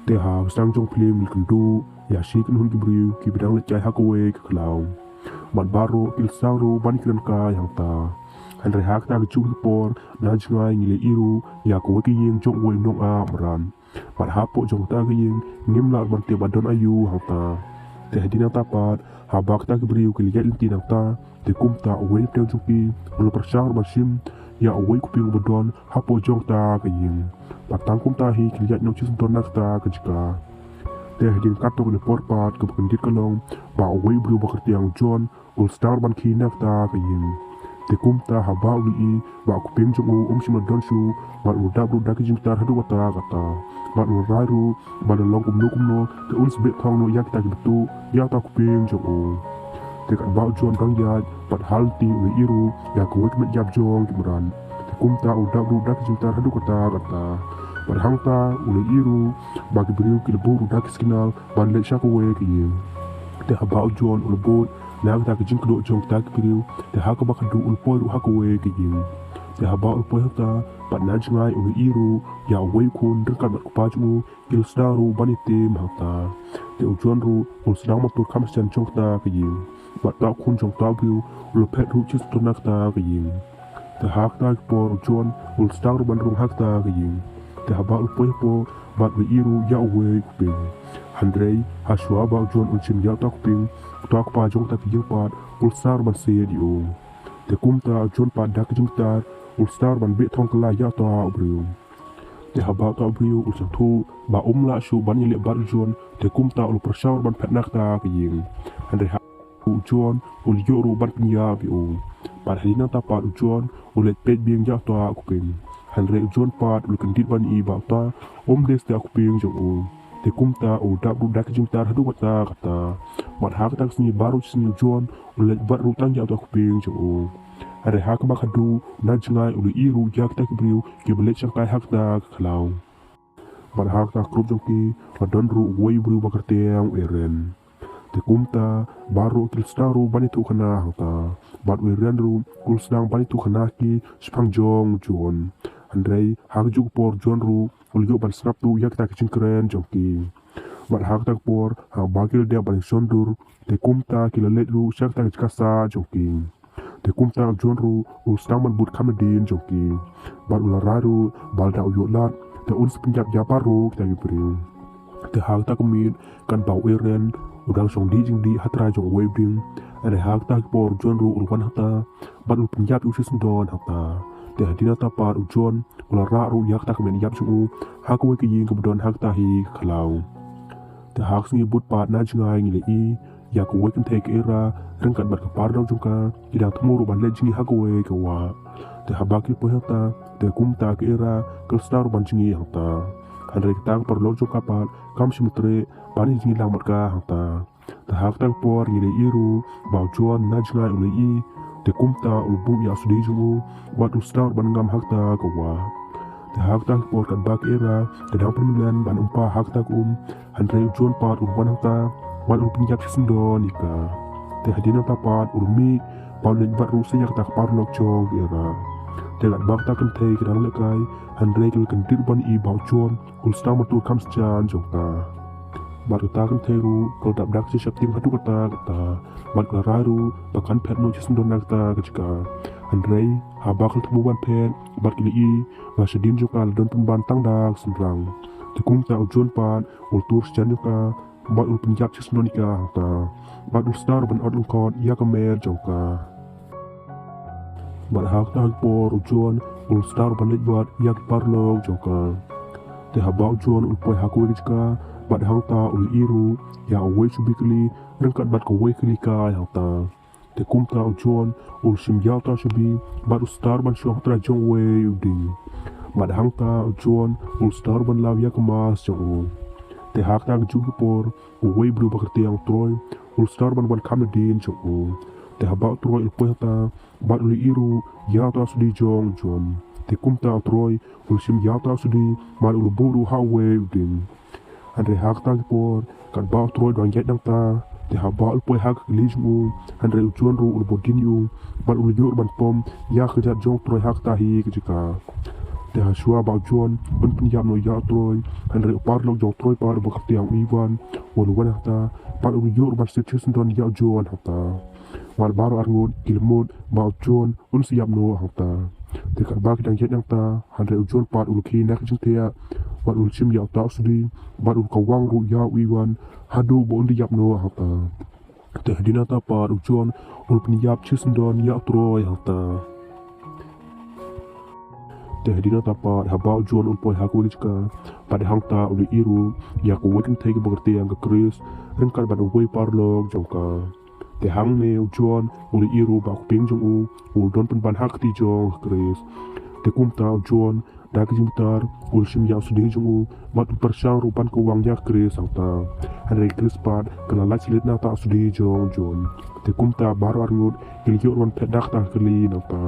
te ha sang jong plim kendu ya shi kan hun kibriu ki bidang le chai hakawe ke klau mat baro il saru ban kiran ka yang ta han re hak ta chu por na jngai ngile iru ya ko ki yeng jong woi nong a maran mat ha po jong ta ki yeng ngim la ban te badon ayu hang ta te hadina ta pat ha bak ta kibriu ki liat inti nang ta te kum ta wei te jong ki lo persang ban sim ya wei ku ping badon ha po jong ta ki yeng patang kum ta hi ki liat no chu don nak ta ka jika te hadin katok le porpat ke bekendit kalong ba wei bru bakerti yang John ul star ban ki nak ta ka yeng te kum ta ha ba uli ba ku ping jong sim don su ba u da bru da ki jing tar hadu wata kata ba u rairu ba de long kum no te uns be thong no yak ta ki betu ya ta ku ping jong te kan ba John kang ya pat hal ti we iru ya ku wek met jab jong ki meran te kum ta u da bru da ki jing tar hadu kata Barhang ta ule iru bagi beriu ki lebu rudak skinal ban le syak we ki yeng te haba John ule bot na ta ki jing kdo jong ta ki beriu te ha ka ba kadu ul poi ru ha ka we ki yeng te haba ul poi ta pat na jingai ule iru ya we kun derkat bat kupa ju il staru ban itim ha ta te John ru ul sedang motor kam sen jong ta ki yeng bat ta kun jong ta beriu ule pet ru chis to nak ta ki yeng te hak ta ki por John ul staru ban ru hak ta ki yeng te haba ulpoi po bat we iru ya we kuping handrei haswa ba John unchim ya ta kuping ta pa jong ta ki pat ul star ban se di o te kum ta John pa dak jing tar ul star ban be thong kala ya ta bru te haba ta bru ul sang thu ba la shu ban ile bar John te kum ta ul pershaur ban pet nak ta ki ying handrei ha John ul yoru ban pnya bi o par hadina ta pa John ul pet bieng ya ta kuping Handre John pat ulu kendit ban i bauta des te aku ping jong te kumta da bu dak jing tar hadu kata kata mat hak tak sini baru sini John ulu bat rutang ja aku ping jong are hak ba khadu na jingai ulu iru jak tak briu ki belet chang kai hak ta khalau mat hak ta krup jong ki padon ru wei briu ba kerteng eren te kumta baru kil staru bani tu khana hata bat eren ru kul sedang bani tu khana ki spang jong John Andrei hak juk por John ru ulyo ban snap tu yak tak keren jongki bat hak tak por ha bakil dia ban sondur te kumta kilalet ru syak tak kasa jongki te kumta John ru ul stang man but kamedin jongki bat ulararu balda uyolat te uns pinjap japaru ta gibri te hak tak min kan bau eren udang song di jing di hatra jong webding ade hak tak por John ru ulwan hata bat ul pinjap usis don hata te hadina ta par John ula ra ru yak tak men yap chu hak we ki ying kebdon hak ta hi khalau te hak singi but pat na jingai ngi le i yak we kan te era rengkat bat kapar do jungka idang tmuru ban le jingi hak we ka wa te habaki po hata te kumta ke era kal star ban jingi hata handre tang par lo jungka pat kam simutre ban jingi lang mat ka hata te hak tak por ngi le iru ba John na jingai ule i te kumta ulbu ya sudi jumu wat ustar ban ngam hakta kawa te hakta por kan bak era te dang permilan ban umpa hakta handre John pat urban hakta wat ul pinjap sindon ika te hadina ta pat urmi paulen bat ru se yak tak par lok chong era te lat bak ta kan te kan lekai handre kil kan tir ban i bau John ul star matur kam chan jongta baru takan teru kau tak dak si syapting hadu kata mat lararu bakan pet no jisun don nakta kecika Andrei habakal temu ban pet bat kili i basadin juga don pembantang dak sendrang tekung ta John pat ultur sejan juga bat ul penjap jisun don ika hata bat ul star ban odlung kot ia kemer jongka bat hak ta por John ul star ban let bat ia kiparlog jongka te habak John ul poi haku kecika bat hangta ul iru ya we subikli rengkat bat ko we klika hangta te kumta John ul sim yalta subi bat star ban syo tra jong we uding bat hangta John ul star ban law ya kemas jong te hakta ju por we bru bakerti yang troy ul star ban kamedin jong te haba troy ul pohta bat ul iru ya ta sudi jong John te kumta troy ul sim yalta sudi bat ul buru ha we uding Andre hak ta por kan ba troy dang jet dang ta te ha ba poi hak lijmu Andre John ru ul bodin yu ban ul yor ban pom ya khajat jong troy hak ta hi kejika te hasua ba John un penyap no ya troy Henry parlo jong troy par bakti yang Ivan won wana ta par un yor ban situation don ya John hata wal baro arngon kilmod ba John un siap no hata te kan ba kidang jet yang ta Henry John par ul ki nak jing te ya par ul sim ya ta sudi par ul kawang ru ya Ivan hadu bo un yap no hata te hadina ta par John ul penyap situation don ya troy hata te hadina tapa habau John un poi haku jika pada hangta uli iru ya ko wekin tege begerti yang ke Chris rengkar bad wei parlog jongka te hang ne John uli iru ba ping jong u don pen ban hak ti jong Chris te kumta John dak jimtar ul sim ya sudi jong u mat persang rupan ko wang ya Chris angta Henry Chris pad kala la silit na ta sudi jong John te kumta baru arngut il yor wan pedak ta kali nata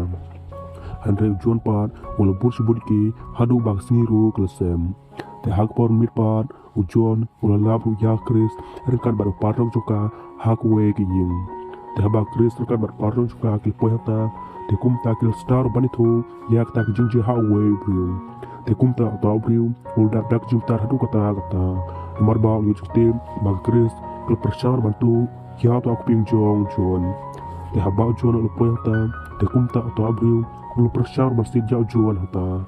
Henry John pat wala bursi budki hadu bag sniru klesem te hak por mit pat u John wala labu ya Chris rengkan bar parok joka hak we ki ying te haba Chris rengkan bar parok joka ki poyata te kumta kil star banito yak tak jingje ha we brio te kumta ta brio ul dak jumtar hadu kata marba u jukte bag Chris kil persyar bantu ya to aku ping jong John te haba John ul poyata te kumta ta brio ul persyar masih jauh John hata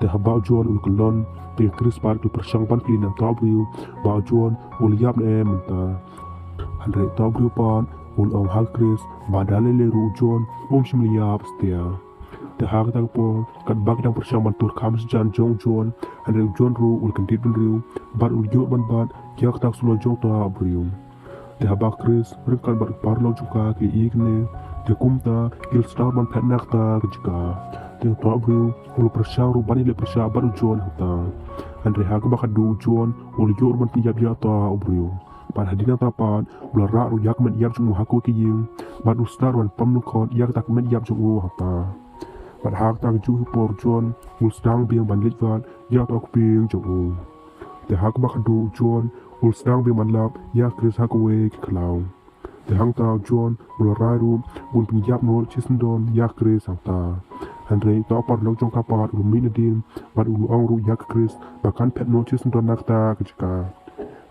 te habau John ul kelon te Chris par ul persyang pan klina tabriu ba John ul yap ne menta Henry tabriu pan ul om hal Chris ba dalele ru John sim liap stia te hak tak po kat bag dang persyang ban tur khams jan jong John Henry John ru ul kendit ben riu bar ul yo ban bat jak tak sulo jong tabriu te habak Chris rengkan bar parlo juga ki igne te kumta il star ban penak ta kejika te tabriu ul persyang ru bani le persya baru John hata Henry hak bakadu John ul yor ban pinjab ya ta obriu pan hadina tapan ul ra ru yak men yap jung haku ki ying ban ul star ban pamnukon yak tak men yap jung hata pan hak tak ju por John ul stang biang ban litwan ya ta kuping jung te hak bakadu John ul stang biang ban lap ya Chris hak we ki klaw te hangta John ul rairu bun pinjab no chisndon ya Chris hangta Henry ta par long jong kapar ul minadin bar ul angru ya Chris bakan pet no chisndon nakta kejika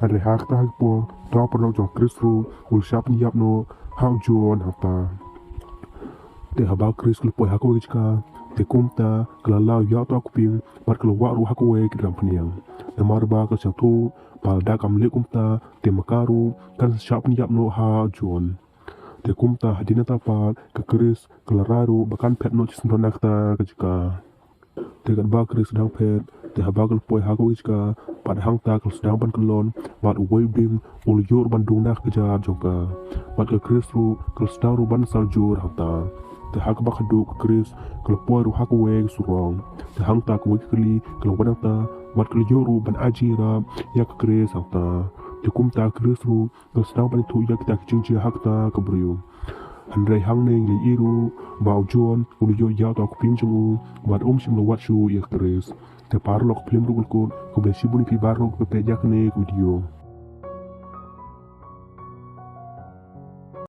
Henry hak ta po ta par long jong Chris ru ul shap pinjab no how John hangta te haba Chris ul poi haku kejika te kumta kelala ya ta kuping bar keluar ru haku we kidram peniang namar ba ke sang tu pal da kam le kumta te makaru kan shap pinjab no ha John te kumta hadina tapal ke Chris kelararu bakan pet no cisndon nakta kejika te kan ba Chris sedang pet te habagel poi haku kejika pada hangta kel sedang ban kelon bat uwe bing ul yor bandung nak kejar jongka bat ke Chris ru kel sedang ru ban saljur hangta te hak bakadu ke Chris kel poi ru haku we surong te hangta ke we keli kel wadangta bat kel yoru ban ajira ya ke Chris hangta te kumta Chris ru kel sedang ban tu ya kita kijingji hakta ke brio Henry hang ne li iru bau John ul yo ya ta kuping jung bat sim lo wat shu ya Chris te parlok film ru ko be sibuni pi barok pe jak ne video